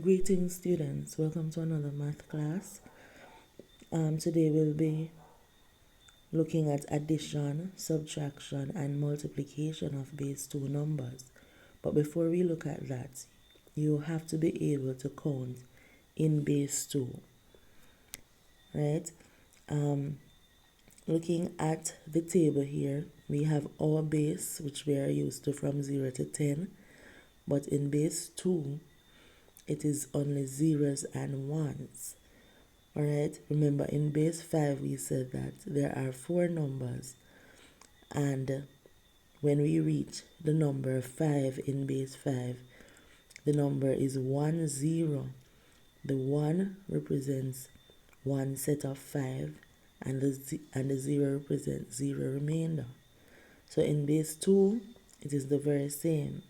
Greetings students, welcome to another math class. Today we'll be looking at addition, subtraction and multiplication of base 2 numbers. But before we look at that, you have to be able to count in base 2, right? Looking at the table here, we have our base, which we are used to from 0 to 10, but in base 2, it is only zeros and ones. Alright, remember in base 5 we said that there are 4 numbers, and when we reach the number 5 in base 5, the number is 1 0. The 1 represents one set of 5, and the 0 represents 0 remainder. So in base 2, it is the very same.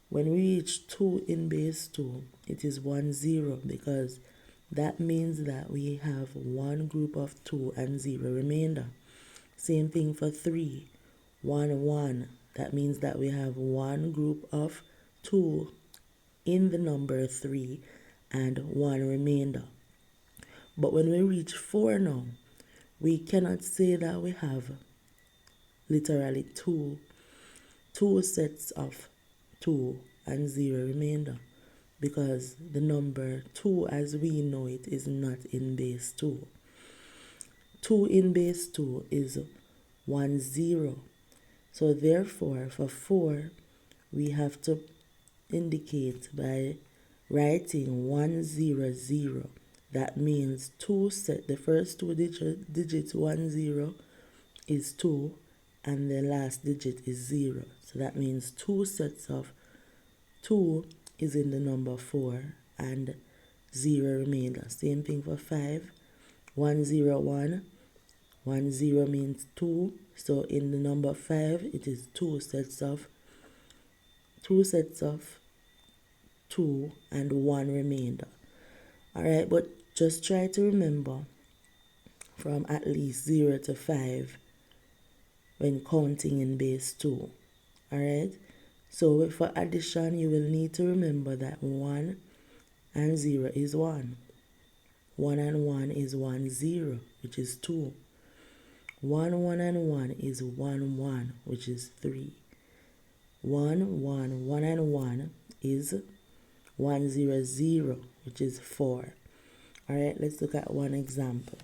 When we reach 2 in base 2, it is 1 0, because that means that we have one group of 2 and 0 remainder. Same thing for 3, 1 1. That means that we have one group of 2 in the number 3 and 1 remainder. But when we reach 4 now, we cannot say that we have literally two sets of 2 and 0 remainder, because the number 2 as we know it is not in base 2. 2 in base 2 is 1 0. So therefore for 4 we have to indicate by writing 1 0 0. That means the first two digits 1 0 is 2 and the last digit is 0. So that means 2 sets of 2 is in the number 4 and 0 remainder. Same thing for 5. 1 0 1. 1 0 means 2. So in the number 5 it is 2 sets of 2 and 1 remainder. Alright, but just try to remember from at least 0 to 5 when counting in base 2. Alright, so for addition you will need to remember that 1 and 0 is 1. 1 and 1 is 1 0, which is 2. 1 1 and 1 is 1 1, which is 3. 1 1 1 and 1 is 1 0 0, which is 4. Alright, let's look at one example.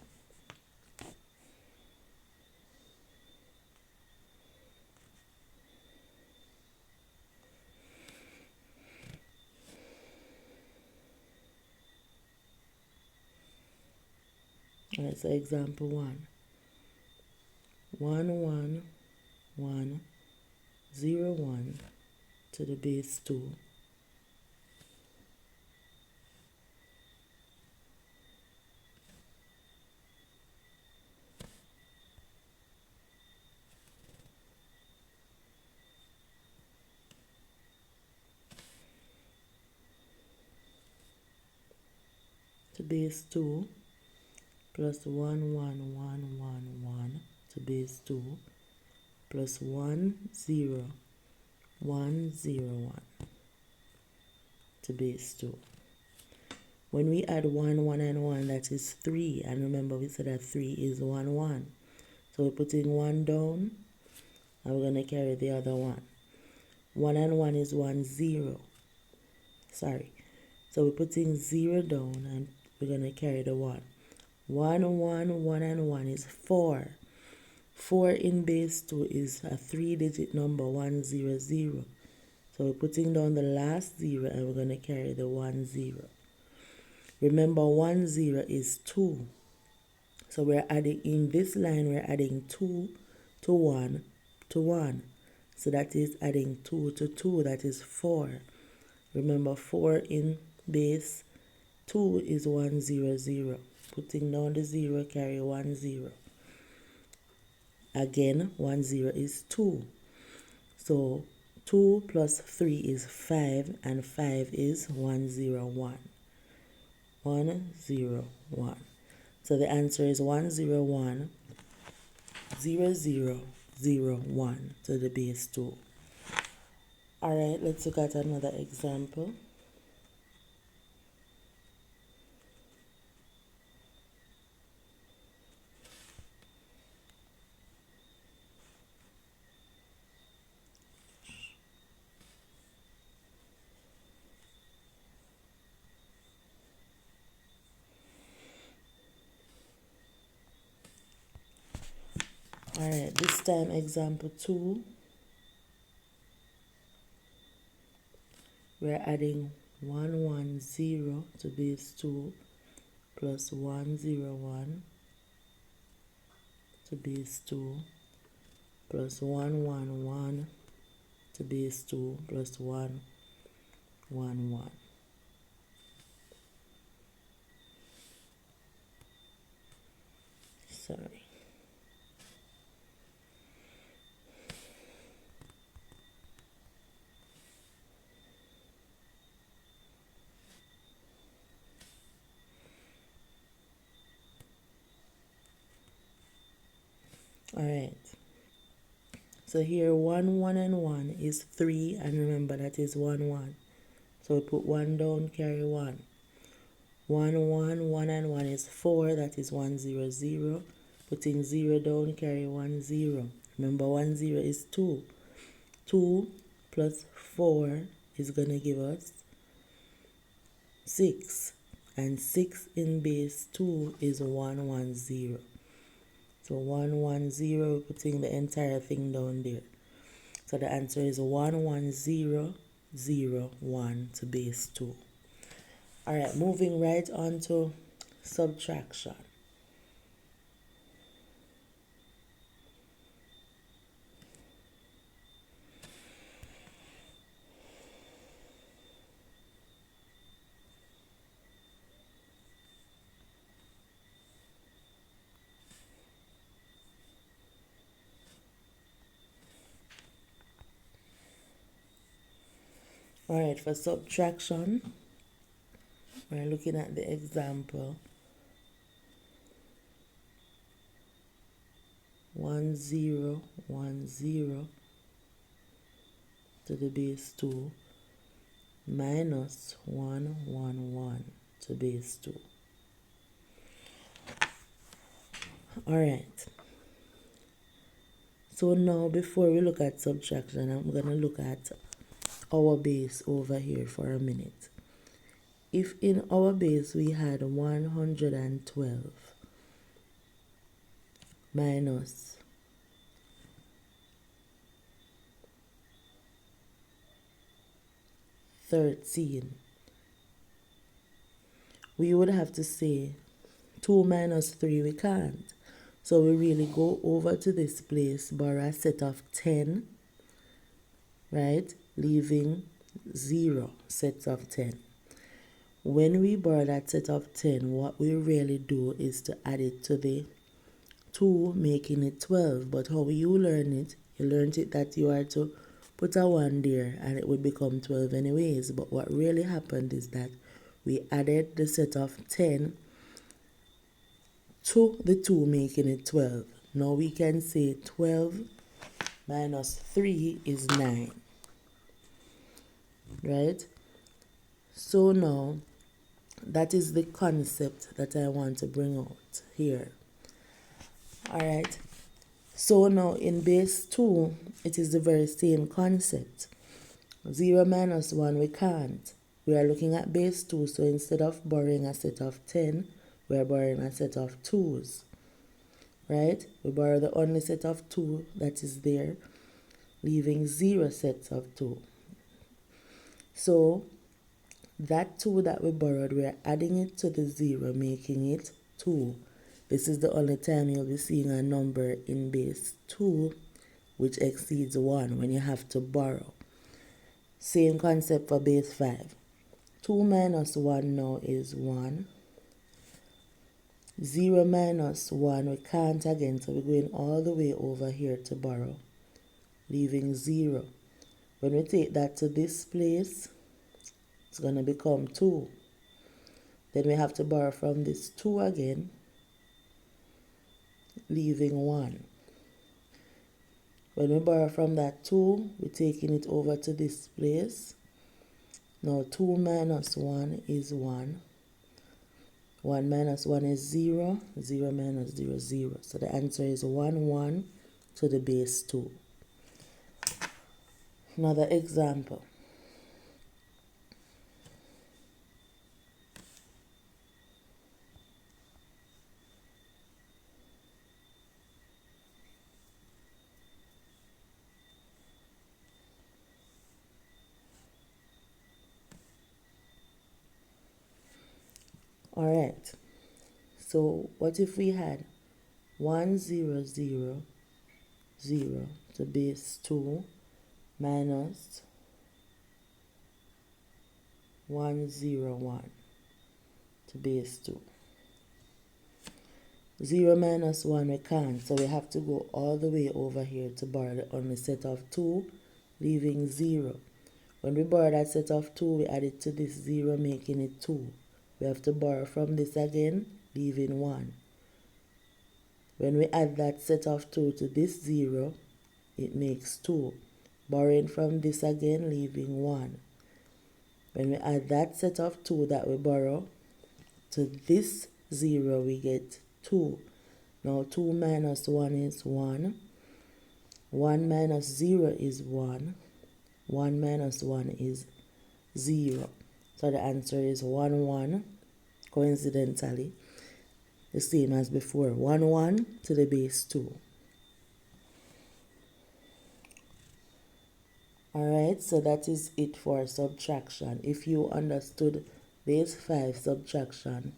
Alright, so example 1. 1 1 1 0 1 to the base 2. To base 2 plus 1 1 1 1 1 to base 2 plus 1 0 1 0 1 to base 2. When we add 1 1 and 1, that is 3, and remember we said that 3 is 1 1. So we're putting 1 down and we're going to carry the other 1. 1 and 1 is 1 0. Sorry. So we're putting 0 down and we're going to carry the 1. 1 1 1 and 1 is 4. 4 in base 2 is a 3-digit number, 1 0 0. So we're putting down the last 0 and we're going to carry the 1 0. Remember 1 0 is 2. So we're adding, in this line we're adding 2 to 1 to 1. So that is adding 2 to 2, that is 4. Remember 4 in base 2 is 1 0 0. Putting down the 0, carry 1 0. Again, 1 0 is 2. So 2 plus 3 is 5, and 5 is 1 0 1. 1 0 1. So the answer is 1 0 1 0 0 0 1 to the base 2. Alright, let's look at another example. Alright, this time example 2. We're adding 110 to base 2 plus 101 to base 2 plus 111 to base 2 plus 111. Sorry. Alright. So here 1, 1 and 1 is 3, and remember that is 1, 1. So we put 1 down, carry 1. 1, 1, 1 and 1 is 4, that is 1, 0, 0. Putting 0 down, carry 1, 0. Remember 1, 0 is 2. 2 plus 4 is going to give us 6. And 6 in base 2 is 1, 1, 0. So 1, 1, 0, putting the entire thing down there. So the answer is 1, 1, 0, 0, 1 to base 2. Alright, moving right on to subtraction. Alright, for subtraction, we're looking at the example 1, 0, 1, 0 to the base 2 minus 1, 1, 1 to base 2. Alright, so now before we look at subtraction, I'm going to look at our base over here for a minute. If in our base we had 112 minus 13, we would have to say 2 minus 3, we can't. So we really go over to this place, borrow a set of 10, right? Leaving 0 sets of 10. When we borrow that set of 10, what we really do is to add it to the 2, making it 12. But how you learn it, you learned it that you are to put a 1 there and it would become 12 anyways. But what really happened is that we added the set of 10 to the 2, making it 12. Now we can say 12 minus 3 is 9. Right? So now, that is the concept that I want to bring out here. Alright? So now in base 2, it is the very same concept. 0 minus 1, we can't. We are looking at base 2, so instead of borrowing a set of 10, we are borrowing a set of 2s. Right? We borrow the only set of 2 that is there, leaving 0 sets of 2. So that 2 that we borrowed, we are adding it to the 0, making it 2. This is the only time you'll be seeing a number in base 2 which exceeds 1 when you have to borrow. Same concept for base 5. 2 minus 1 now is 1. 0 minus 1 we can't again, so we're going all the way over here to borrow, leaving 0. When we take that to this place, it's going to become 2. Then we have to borrow from this 2 again, leaving 1. When we borrow from that 2, we're taking it over to this place. Now 2 minus 1 is 1. 1 minus 1 is 0. 0 minus 0 is 0. So the answer is 1, 1 to the base 2. Another example. Alright, so what if we had 1 0 0 0 to base 2 minus 1 0 1 to base 2? 0 minus 1 we can't, so we have to go all the way over here to borrow the only set of 2, leaving 0. When we borrow that set of 2, we add it to this 0, making it 2. We have to borrow from this again, leaving 1. When we add that set of 2 to this 0, it makes 2. Borrowing from this again, leaving 1. When we add that set of 2 that we borrow to this 0, we get 2. Now 2 minus 1 is 1. 1 minus 0 is 1. 1 minus 1 is 0. So the answer is 1 1. Coincidentally, the same as before. 1 1 to the base 2. Alright, so that is it for subtraction. If you understood base 5 subtraction,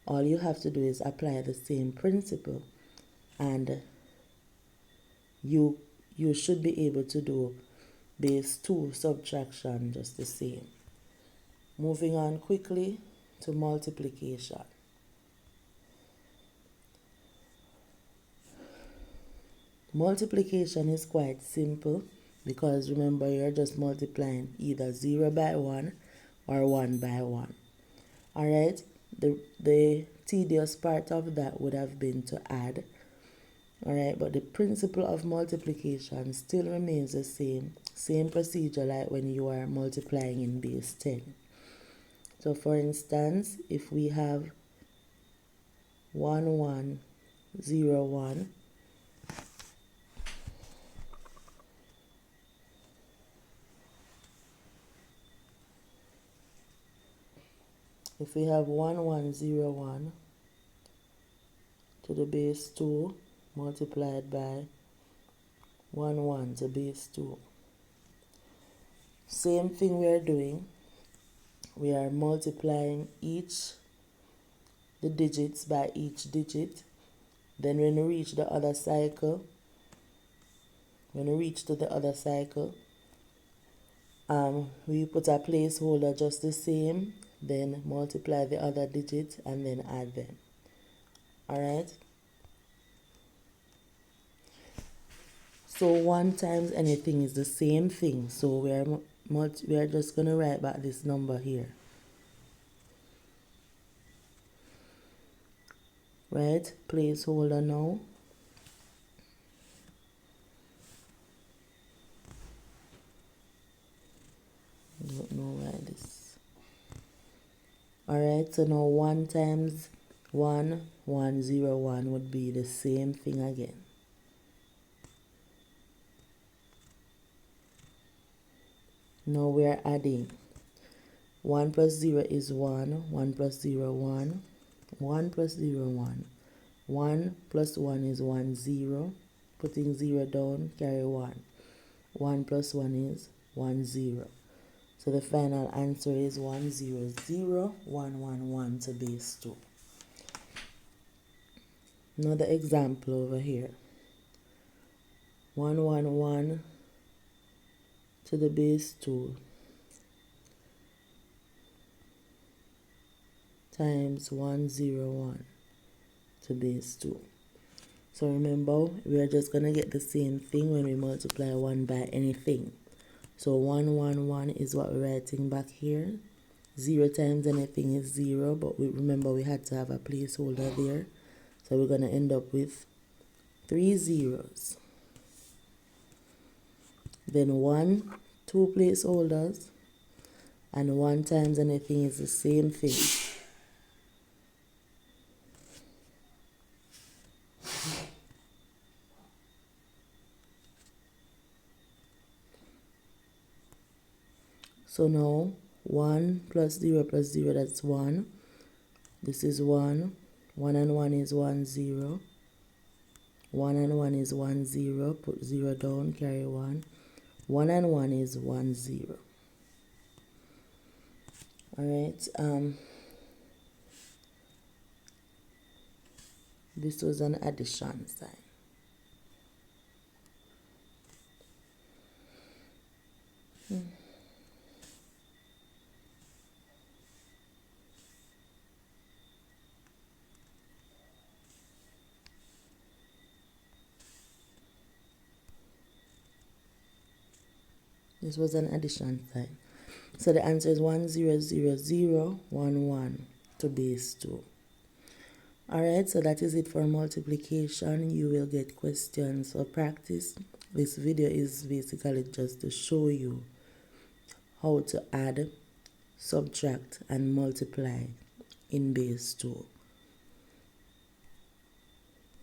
all you have to do is apply the same principle, and you should be able to do base 2 subtraction just the same. Moving on quickly to multiplication. Multiplication is quite simple because remember, you're just multiplying either 0 by 1 or 1 by 1. Alright, the tedious part of that would have been to add. Alright, but the principle of multiplication still remains the same. Same procedure like when you are multiplying in base 10. So for instance, if we have 1 1 0 1, if we have 1 1 0 1 to the base 2 multiplied by 1 1 to base 2. Same thing we are doing. We are multiplying the digits by each digit. Then when we reach the other cycle, we put a placeholder just the same, then multiply the other digits and then add them. Alright? So 1 times anything is the same thing. So we are just going to write back this number here. Right? Placeholder now. I don't know why this. Alright, so now 1 times 1 1 0 1 would be the same thing again. Now we are adding. 1 plus 0 is 1. 1 plus 0 1. 1 plus 0 1. 1 plus 1 is 1 0. Putting 0 down, carry 1. 1 plus 1 is 1 0. So the final answer is 1 0 0 1 1 1 to base 2. Another example over here. 1 1 1 to the base 2 times 1 0 1 to base 2. So remember, we are just going to get the same thing when we multiply 1 by anything. So 1 1 1 is what we're writing back here. 0 times anything is 0, but remember we had to have a placeholder there. So we're going to end up with 3 zeros. Then 1, 2 placeholders, and 1 times anything is the same thing. So now 1 plus 0 plus 0, that's 1. This is 1. 1 and 1 is 1 0. 1 and 1 is 1 0. Put 0 down, carry 1. 1 and 1 is 1 0. Alright, This was an addition sign. This was an addition sign. So the answer is 100011 to base 2. Alright, so that is it for multiplication. You will get questions for practice. This video is basically just to show you how to add, subtract, and multiply in base 2.